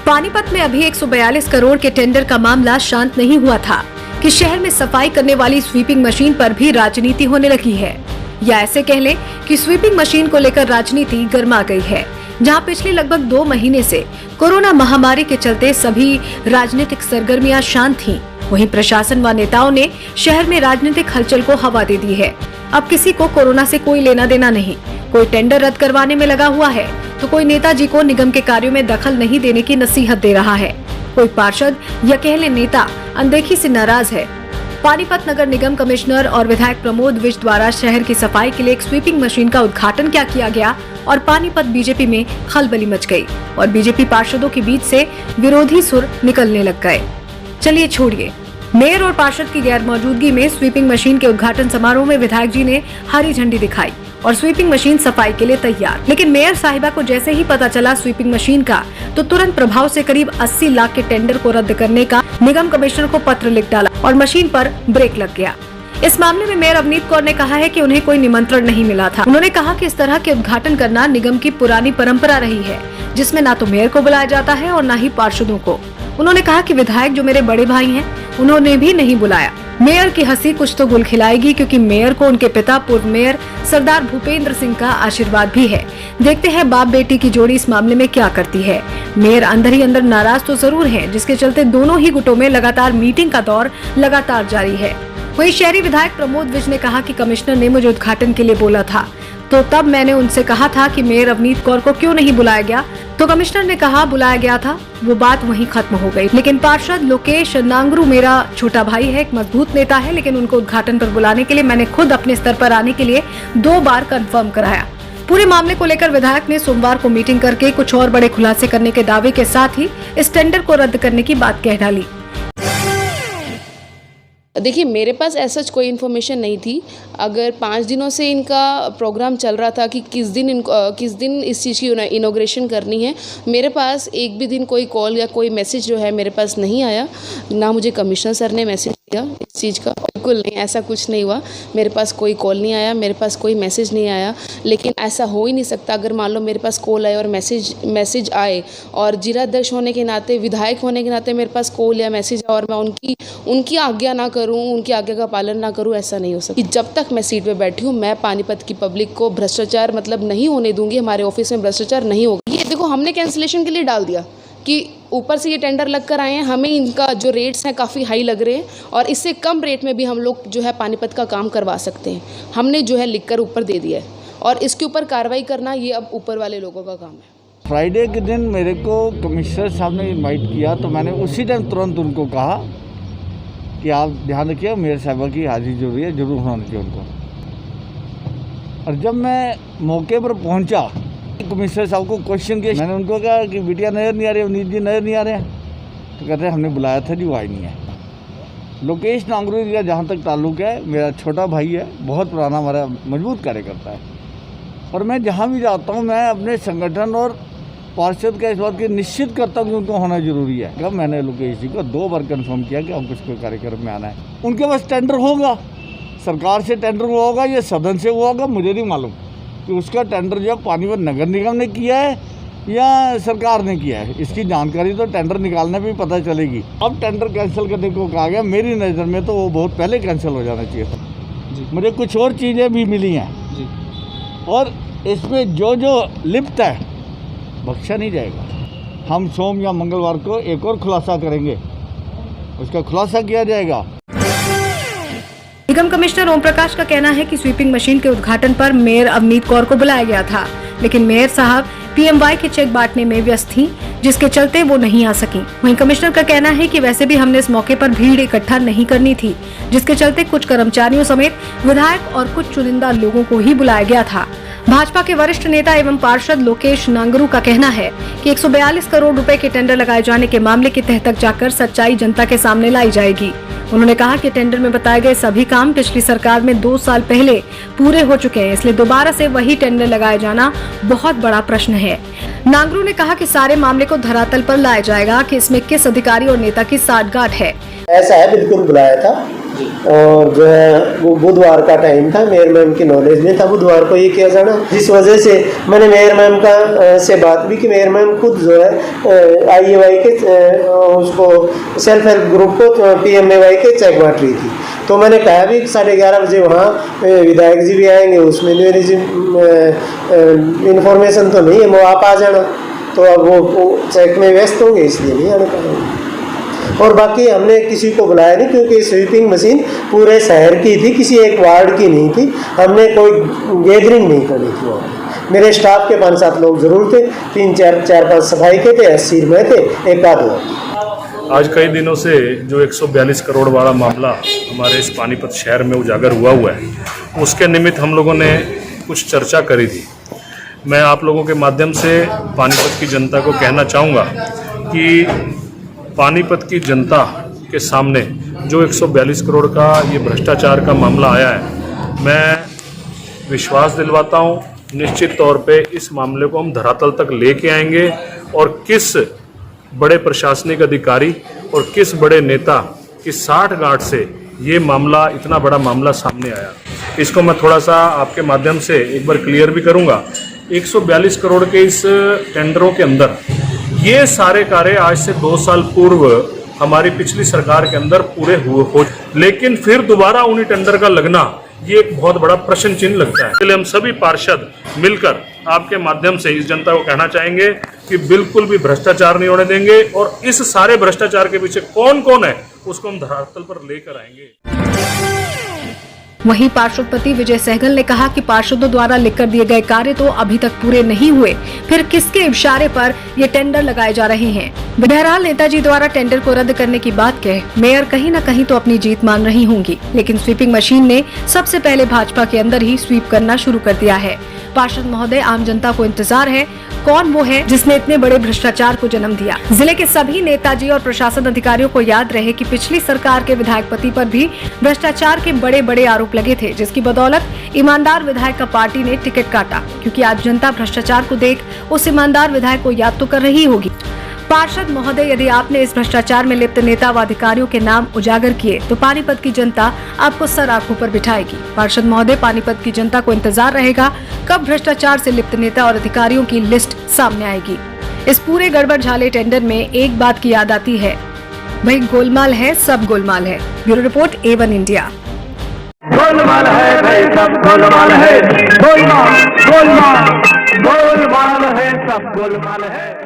पानीपत में अभी 142 करोड़ के टेंडर का मामला शांत नहीं हुआ था कि शहर में सफाई करने वाली स्वीपिंग मशीन पर भी राजनीति होने लगी है, या ऐसे कह लें कि स्वीपिंग मशीन को लेकर राजनीति गर्मा गई है। जहां पिछले लगभग 2 महीने से कोरोना महामारी के चलते सभी राजनीतिक सरगर्मियां शांत थीं, वहीं प्रशासन व नेताओं ने शहर में राजनीतिक हलचल को हवा दे दी है। अब किसी को कोरोना से कोई लेना देना नहीं, कोई टेंडर रद्द करवाने में लगा हुआ है तो कोई नेताजी को निगम के कार्यों में दखल नहीं देने की नसीहत दे रहा है। कोई पार्षद या कह ले नेता अनदेखी से नाराज है। पानीपत नगर निगम कमिश्नर और विधायक प्रमोद विज द्वारा शहर की सफाई के लिए एक स्वीपिंग मशीन का उद्घाटन क्या किया गया और पानीपत बीजेपी में खलबली मच गई और बीजेपी पार्षदों के बीच से विरोधी सुर निकलने लग गए। चलिए छोड़िए, मेयर और पार्षद की गैर मौजूदगी में स्वीपिंग मशीन के उद्घाटन समारोह में विधायक जी ने हरी झंडी दिखाई और स्वीपिंग मशीन सफाई के लिए तैयार। लेकिन मेयर साहिबा को जैसे ही पता चला स्वीपिंग मशीन का तो तुरंत प्रभाव से करीब 80 लाख के टेंडर को रद्द करने का निगम कमिश्नर को पत्र लिख डाला और मशीन पर ब्रेक लग गया। इस मामले में मेयर अवनीत कौर ने कहा है कि उन्हें कोई निमंत्रण नहीं मिला था। उन्होंने कहा कि इस तरह के उद्घाटन करना निगम की पुरानी परंपरा रही है, जिसमें न तो मेयर को बुलाया जाता है और न ही पार्षदों को। उन्होंने कहा कि विधायक जो मेरे बड़े भाई हैं, उन्होंने भी नहीं बुलाया। मेयर की हंसी कुछ तो गुल खिलाएगी, क्योंकि मेयर को उनके पिता पूर्व मेयर सरदार भूपेंद्र सिंह का आशीर्वाद भी है। देखते हैं बाप बेटी की जोड़ी इस मामले में क्या करती है। मेयर अंदर ही अंदर नाराज तो जरूर हैं, जिसके चलते दोनों ही गुटों में लगातार मीटिंग का दौर लगातार जारी है। वहीं शहरी विधायक प्रमोद विज ने कहा कि कमिश्नर ने मुझे उद्घाटन के लिए बोला था, तो तब मैंने उनसे कहा था कि मेयर अवनीत कौर को क्यों नहीं बुलाया गया, तो कमिश्नर ने कहा बुलाया गया था। वो बात वहीं खत्म हो गई। लेकिन पार्षद लोकेश नांगरू मेरा छोटा भाई है, एक मजबूत नेता है, लेकिन उनको उद्घाटन पर बुलाने के लिए मैंने खुद अपने स्तर पर आने के लिए 2 बार कंफर्म कराया। पूरे मामले को लेकर विधायक ने सोमवार को मीटिंग करके कुछ और बड़े खुलासे करने के दावे के साथ ही इस टेंडर को रद्द करने की बात कह डाली। देखिए, मेरे पास ऐसा कोई इन्फॉर्मेशन नहीं थी। अगर 5 दिनों से इनका प्रोग्राम चल रहा था कि किस दिन इस चीज़ की इनॉग्रेशन करनी है, मेरे पास एक भी दिन कोई कॉल या कोई मैसेज जो है मेरे पास नहीं आया। ना मुझे कमिश्नर सर ने मैसेज किया इस चीज़ का, बिल्कुल नहीं, ऐसा कुछ नहीं हुआ। मेरे पास कोई कॉल नहीं आया, मेरे पास कोई मैसेज नहीं आया। लेकिन ऐसा हो ही नहीं सकता, अगर मान लो मेरे पास कॉल आए और मैसेज आए और जिलाध्यक्ष होने के नाते, विधायक होने के नाते मेरे पास कॉल या मैसेज आए और मैं उनकी आज्ञा ना करूं, उनकी आज्ञा का पालन ना करूं, ऐसा नहीं हो सकता। जब तक मैं सीट पे बैठी हूं, मैं पानीपत की पब्लिक को भ्रष्टाचार नहीं होने दूंगी। हमारे ऑफिस में भ्रष्टाचार नहीं होगा। ये देखो, हमने कैंसिलेशन के लिए डाल दिया कि ऊपर से ये टेंडर लग कर आए हैं, हमें इनका जो रेट्स हैं काफ़ी हाई लग रहे हैं और इससे कम रेट में भी हम लोग जो है पानीपत का काम करवा सकते हैं। हमने जो है लिख कर ऊपर दे दिया है और इसके ऊपर कार्रवाई करना ये अब ऊपर वाले लोगों का काम है। फ्राइडे के दिन मेरे को कमिश्नर साहब ने इन्वाइट किया, तो मैंने उसी टाइम तुरंत उनको कहा कि आप ध्यान रखिए, मेयर साहबा की हाजिरी जरूरी है, जरूर होना चाहिए उनको। और जब मैं मौके पर पहुंचा, कमिश्नर साहब को क्वेश्चन किया, मैंने उनको कहा कि बिटिया नज़र नहीं आ रही, अवनीत जी नज़र नहीं आ रहे हैं, तो कहते हैं हमने बुलाया था जी, वो आई नहीं है। लोकेश नांगरू जी का जहाँ तक ताल्लुक़ है, मेरा छोटा भाई है, बहुत पुराना हमारा मजबूत कार्यकर्ता है और मैं जहाँ भी जाता हूँ मैं अपने संगठन और पार्षद का इस बात की निश्चित करता हूँ कि उनको होना जरूरी है। कब मैंने लोकेश जी को 2 बार कंफर्म किया कि हमको इसको कार्यक्रम में आना है। उनके पास टेंडर होगा, सरकार से टेंडर हुआ होगा या सदन से हुआ होगा, मुझे नहीं मालूम कि उसका टेंडर जो पानीपत नगर निगम ने किया है या सरकार ने किया है। इसकी जानकारी तो टेंडर निकालने पर ही पता चलेगी। अब टेंडर कैंसिल करने को कहा गया, मेरी नज़र में तो वो बहुत पहले कैंसिल हो जाना चाहिए था। मुझे कुछ और चीज़ें भी मिली हैं और इसमें जो लिप्त है बख्शा नहीं जाएगा। हम सोम या मंगलवार को एक और खुलासा करेंगे, उसका खुलासा किया जाएगा। निगम कमिश्नर ओम प्रकाश का कहना है कि स्वीपिंग मशीन के उद्घाटन पर मेयर अवनीत कौर को बुलाया गया था, लेकिन मेयर साहब PMY के चेक बांटने में व्यस्त थीं, जिसके चलते वो नहीं आ सकी। वहीं कमिश्नर का कहना है कि वैसे भी हमने इस मौके पर भीड़ इकट्ठा नहीं करनी थी, जिसके चलते कुछ कर्मचारियों समेत विधायक और कुछ चुनिंदा लोगों को ही बुलाया गया था। भाजपा के वरिष्ठ नेता एवं पार्षद लोकेश नांगरू का कहना है कि 142 करोड़ रुपए के टेंडर लगाए जाने के मामले की तह तक जाकर सच्चाई जनता के सामने लाई जाएगी। उन्होंने कहा कि टेंडर में बताए गए सभी काम पिछली सरकार में 2 साल पहले पूरे हो चुके हैं, इसलिए दोबारा से वही टेंडर लगाए जाना बहुत बड़ा प्रश्न है। नांगरू ने कहा कि सारे मामले को धरातल पर लाया जाएगा कि इसमें किस अधिकारी और नेता की साठगांठ है। ऐसा है, बिल्कुल बुलाया था और जो है वो बुधवार का टाइम था, मेयर मैम की नॉलेज में था बुधवार को ये किया जाना, जिस वजह से मैंने मेयर मैम का से बात भी कि मेयर मैम खुद जो है IAY के उसको सेल्फ हेल्प ग्रुप को PMAY के चेक बांट रही थी। तो मैंने कहा भी 11:30 बजे वहाँ विधायक जी भी आएंगे, उसमें मेरी जी इन्फॉर्मेशन तो नहीं है, वो आप आ जाना। तो अब वो चेक में व्यस्त होंगे इसलिए नहीं आने पाएंगे। और बाकी हमने किसी को बुलाया नहीं, क्योंकि स्वीपिंग मशीन पूरे शहर की थी, किसी एक वार्ड की नहीं थी। हमने कोई गैदरिंग नहीं करी थी वहाँ। मेरे स्टाफ के 5-7 लोग ज़रूर थे, 3-4-5 सफाई के थे, 80 में थे, एक आध लोग। आज कई दिनों से जो 142 करोड़ वाला मामला हमारे इस पानीपत शहर में उजागर हुआ है, उसके निमित्त हम लोगों ने कुछ चर्चा करी थी। मैं आप लोगों के माध्यम से पानीपत की जनता को कहना चाहूँगा कि पानीपत की जनता के सामने जो 142 करोड़ का ये भ्रष्टाचार का मामला आया है, मैं विश्वास दिलवाता हूँ निश्चित तौर पे इस मामले को हम धरातल तक लेके आएंगे और किस बड़े प्रशासनिक अधिकारी और किस बड़े नेता की साठगांठ से ये मामला, इतना बड़ा मामला सामने आया, इसको मैं थोड़ा सा आपके माध्यम से एक बार क्लियर भी करूँगा। 142 करोड़ के इस टेंडरों के अंदर ये सारे कार्य आज से 2 साल पूर्व हमारी पिछली सरकार के अंदर पूरे हो, लेकिन फिर दोबारा उन्हीं टेंडर का लगना ये एक बहुत बड़ा प्रश्न चिन्ह लगता है। इसलिए हम सभी पार्षद मिलकर आपके माध्यम से इस जनता को कहना चाहेंगे कि बिल्कुल भी भ्रष्टाचार नहीं होने देंगे और इस सारे भ्रष्टाचार के पीछे कौन कौन है उसको हम धरातल पर लेकर आएंगे। वहीं पार्षदपति विजय सहगल ने कहा कि पार्षदों द्वारा लिखकर दिए गए कार्य तो अभी तक पूरे नहीं हुए, फिर किसके इशारे पर ये टेंडर लगाए जा रहे हैं। बहरहाल नेताजी द्वारा टेंडर को रद्द करने की बात कह मेयर कहीं न कहीं तो अपनी जीत मान रही होंगी, लेकिन स्वीपिंग मशीन ने सबसे पहले भाजपा के अंदर ही स्वीप करना शुरू कर दिया है। पार्षद महोदय, आम जनता को इंतजार है कौन वो है जिसने इतने बड़े भ्रष्टाचार को जन्म दिया। जिले के सभी नेताजी और प्रशासन अधिकारियों को याद रहे कि पिछली सरकार के विधायक पति पर भी भ्रष्टाचार के बड़े बड़े आरोप लगे थे, जिसकी बदौलत ईमानदार विधायक का पार्टी ने टिकट काटा, क्योंकि आज जनता भ्रष्टाचार को देख उस ईमानदार विधायक को याद तो कर रही होगी। पार्षद महोदय, यदि आपने इस भ्रष्टाचार में लिप्त नेता व अधिकारियों के नाम उजागर किए तो पानीपत की जनता आपको सर आंखों पर बिठाएगी। पार्षद महोदय, पानीपत की जनता को इंतजार रहेगा कब भ्रष्टाचार से लिप्त नेता और अधिकारियों की लिस्ट सामने आएगी। इस पूरे गड़बड़ झाले टेंडर में एक बात की याद आती है, भाई गोलमाल है, सब गोलमाल है। Bureau report, A1 India. Golmaal है भाई, सब गोलमाल है, गोलमाल गोलमाल गोलमाल है, सब गोलमाल है।